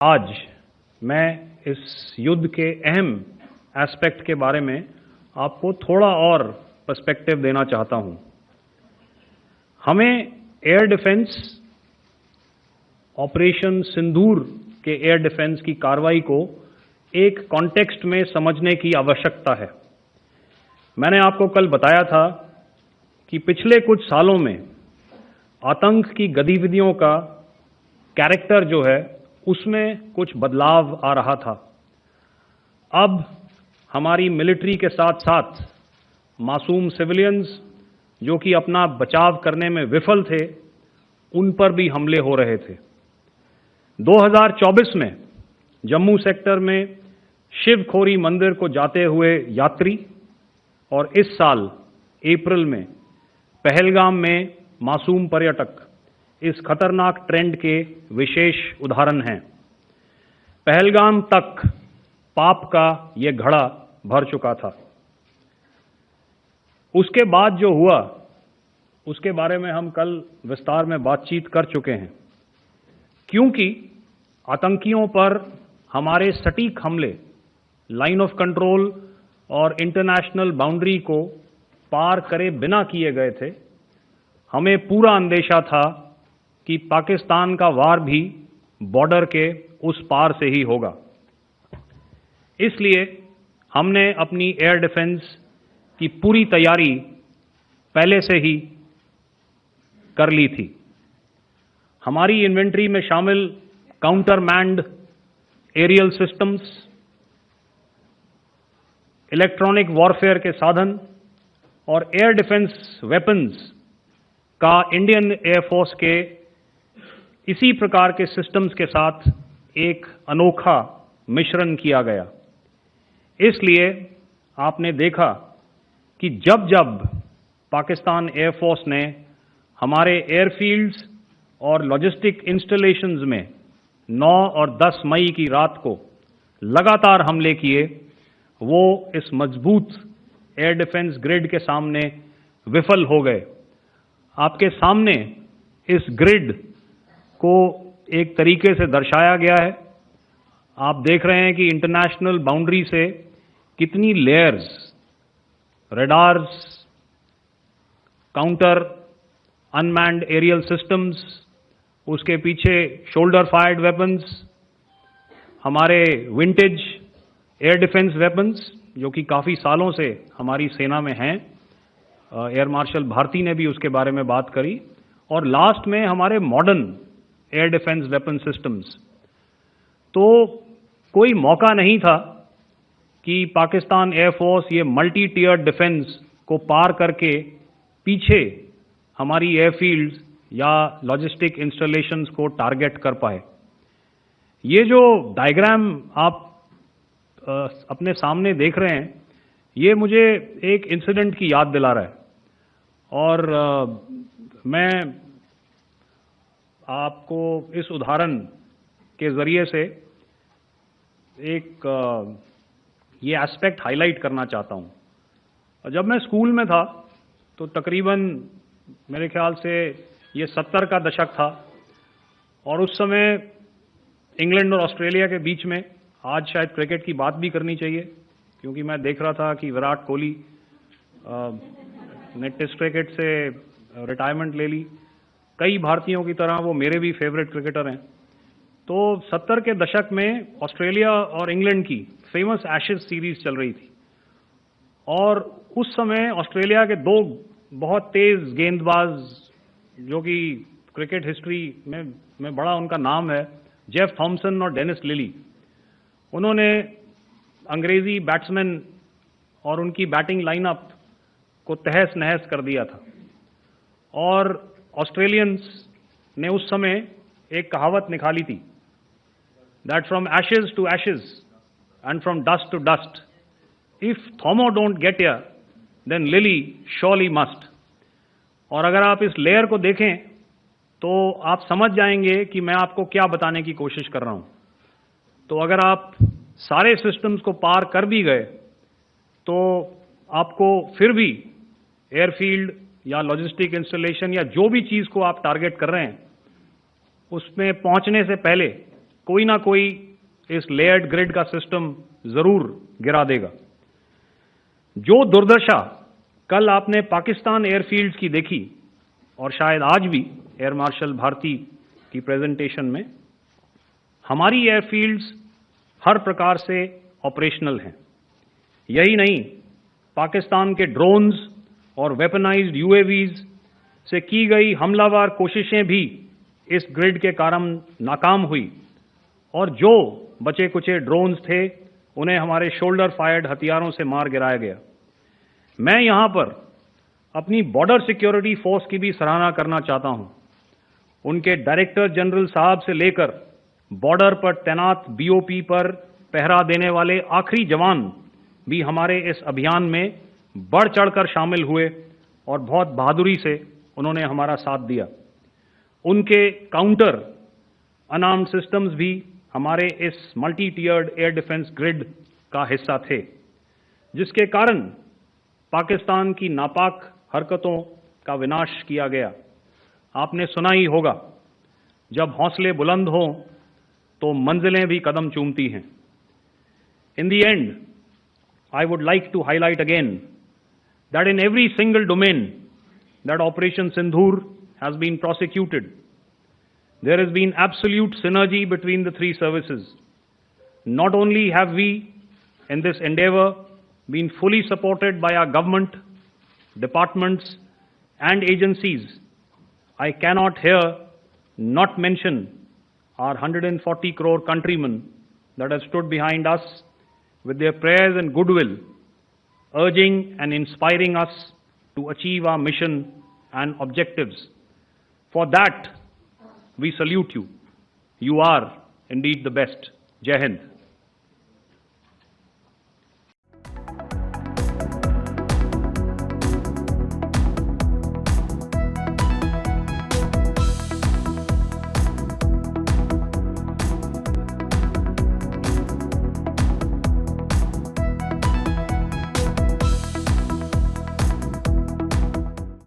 आज मैं इस युद्ध के अहम एस्पेक्ट के बारे में आपको थोड़ा और पर्सपेक्टिव देना चाहता हूं। हमें एयर डिफेंस ऑपरेशन सिंदूर के एयर डिफेंस की कार्रवाई को एक कॉन्टेक्स्ट में समझने की आवश्यकता है। मैंने आपको कल बताया था कि पिछले कुछ सालों में आतंक की गतिविधियों का कैरेक्टर जो है उसमें कुछ बदलाव आ रहा था। अब हमारी मिलिट्री के साथ साथ मासूम सिविलियंस जो कि अपना बचाव करने में विफल थे, उन पर भी हमले हो रहे थे। 2024 में जम्मू सेक्टर में शिवखोरी मंदिर को जाते हुए यात्री और इस साल अप्रैल में पहलगाम में मासूम पर्यटक इस खतरनाक ट्रेंड के विशेष उदाहरण हैं। पहलगाम तक पाप का ये घड़ा भर चुका था। उसके बाद जो हुआ उसके बारे में हम कल विस्तार में बातचीत कर चुके हैं, क्योंकि आतंकियों पर हमारे सटीक हमले लाइन ऑफ कंट्रोल और इंटरनेशनल बाउंड्री को पार करे बिना किए गए थे। हमें पूरा अंदेशा था कि पाकिस्तान का वार भी बॉर्डर के उस पार से ही होगा। इसलिए हमने अपनी एयर डिफेंस की पूरी तैयारी पहले से ही कर ली थी। हमारी इन्वेंट्री में शामिल counter manned aerial systems, electronic warfare के साधन और एयर डिफेंस वेपन्स का इंडियन एयरफोर्स के इसी प्रकार के सिस्टम्स के साथ एक अनोखा मिश्रण किया गया। इसलिए आपने देखा कि जब जब पाकिस्तान एयरफोर्स ने हमारे एयरफील्ड्स और लॉजिस्टिक इंस्टॉलेशंस में 9 और 10 मई की रात को लगातार हमले किए, वो इस मजबूत एयर डिफेंस ग्रिड के सामने विफल हो गए। आपके सामने इस ग्रिड को एक तरीके से दर्शाया गया है। आप देख रहे हैं कि इंटरनेशनल बाउंड्री से कितनी layers, radars, counter unmanned aerial systems, उसके पीछे शोल्डर फायर्ड वेपन्स, हमारे विंटेज एयर डिफेंस वेपन्स जो कि काफ़ी सालों से हमारी सेना में हैं। एयर मार्शल भारती ने भी उसके बारे में बात करी। और लास्ट में हमारे modern air defence weapon systems. तो कोई मौका नहीं था कि पाकिस्तान एयरफोर्स ये मल्टी टियर डिफेंस को पार करके पीछे हमारी एयरफील्ड्स या लॉजिस्टिक इंस्टॉलेशंस को टारगेट कर पाए। ये जो डायग्राम आप अपने सामने देख रहे हैं, ये मुझे एक इंसिडेंट की याद दिला रहा है। और मैं आपको इस उदाहरण के ज़रिए से एक ये एस्पेक्ट हाईलाइट करना चाहता हूँ। जब मैं स्कूल में था तो तकरीबन मेरे ख्याल से ये 70 का दशक था और उस समय इंग्लैंड और ऑस्ट्रेलिया के बीच में, आज शायद क्रिकेट की बात भी करनी चाहिए क्योंकि मैं देख रहा था कि विराट कोहली ने टेस्ट क्रिकेट से रिटायरमेंट ले ली। कई भारतीयों की तरह वो मेरे भी फेवरेट क्रिकेटर हैं। तो 70 के दशक में ऑस्ट्रेलिया और इंग्लैंड की फेमस एशेज सीरीज चल रही थी और उस समय ऑस्ट्रेलिया के दो बहुत तेज गेंदबाज जो कि क्रिकेट हिस्ट्री में बड़ा उनका नाम है, जेफ थॉमसन और डेनिस लिली, उन्होंने अंग्रेजी बैट्समैन और उनकी बैटिंग लाइनअप को तहस नहस कर दिया था। और ऑस्ट्रेलियंस ने उस समय एक कहावत निकाली थी, that from Ashes to Ashes and from dust to dust, if Thommo don't get here then Lillee surely must. और अगर आप इस लेयर को देखें तो आप समझ जाएंगे कि मैं आपको क्या बताने की कोशिश कर रहा हूं। तो अगर आप सारे सिस्टम्स को पार कर भी गए तो आपको फिर भी एयरफील्ड या लॉजिस्टिक इंस्टॉलेशन या जो भी चीज़ को आप टारगेट कर रहे हैं उसमें पहुंचने से पहले कोई ना कोई इस लेयर्ड ग्रिड का सिस्टम जरूर गिरा देगा। जो दुर्दशा कल आपने पाकिस्तान एयरफील्ड्स की देखी और शायद आज भी एयर मार्शल भारती की प्रेजेंटेशन में, हमारी एयरफील्ड्स हर प्रकार से ऑपरेशनल हैं। यही नहीं, पाकिस्तान के ड्रोन्स और वेपनाइज्ड यूएवीज से की गई हमलावर कोशिशें भी इस ग्रिड के कारण नाकाम हुई और जो बचे कुचे ड्रोन्स थे उन्हें हमारे शोल्डर फायर्ड हथियारों से मार गिराया गया। मैं यहां पर अपनी बॉर्डर सिक्योरिटी फोर्स की भी सराहना करना चाहता हूं। उनके डायरेक्टर जनरल साहब से लेकर बॉर्डर पर तैनात बीओपी पर पहरा देने वाले आखिरी जवान भी हमारे इस अभियान में बढ़ चढ़कर शामिल हुए और बहुत बहादुरी से उन्होंने हमारा साथ दिया। उनके काउंटर अनार्म्ड सिस्टम्स भी हमारे इस मल्टी टियर्ड एयर डिफेंस ग्रिड का हिस्सा थे, जिसके कारण पाकिस्तान की नापाक हरकतों का विनाश किया गया। आपने सुना ही होगा, जब हौसले बुलंद हों तो मंजिलें भी कदम चूमती हैं। In the end, I would like to highlight again that in every single domain that Operation Sindoor has been prosecuted, there has been absolute synergy between the three services. Not only have we, in this endeavor, been fully supported by our government, departments, and agencies, I cannot here not mention our 140 crore countrymen that have stood behind us with their prayers and goodwill, urging and inspiring us to achieve our mission and objectives. For that, we salute you. You are indeed the best. Jai Hind.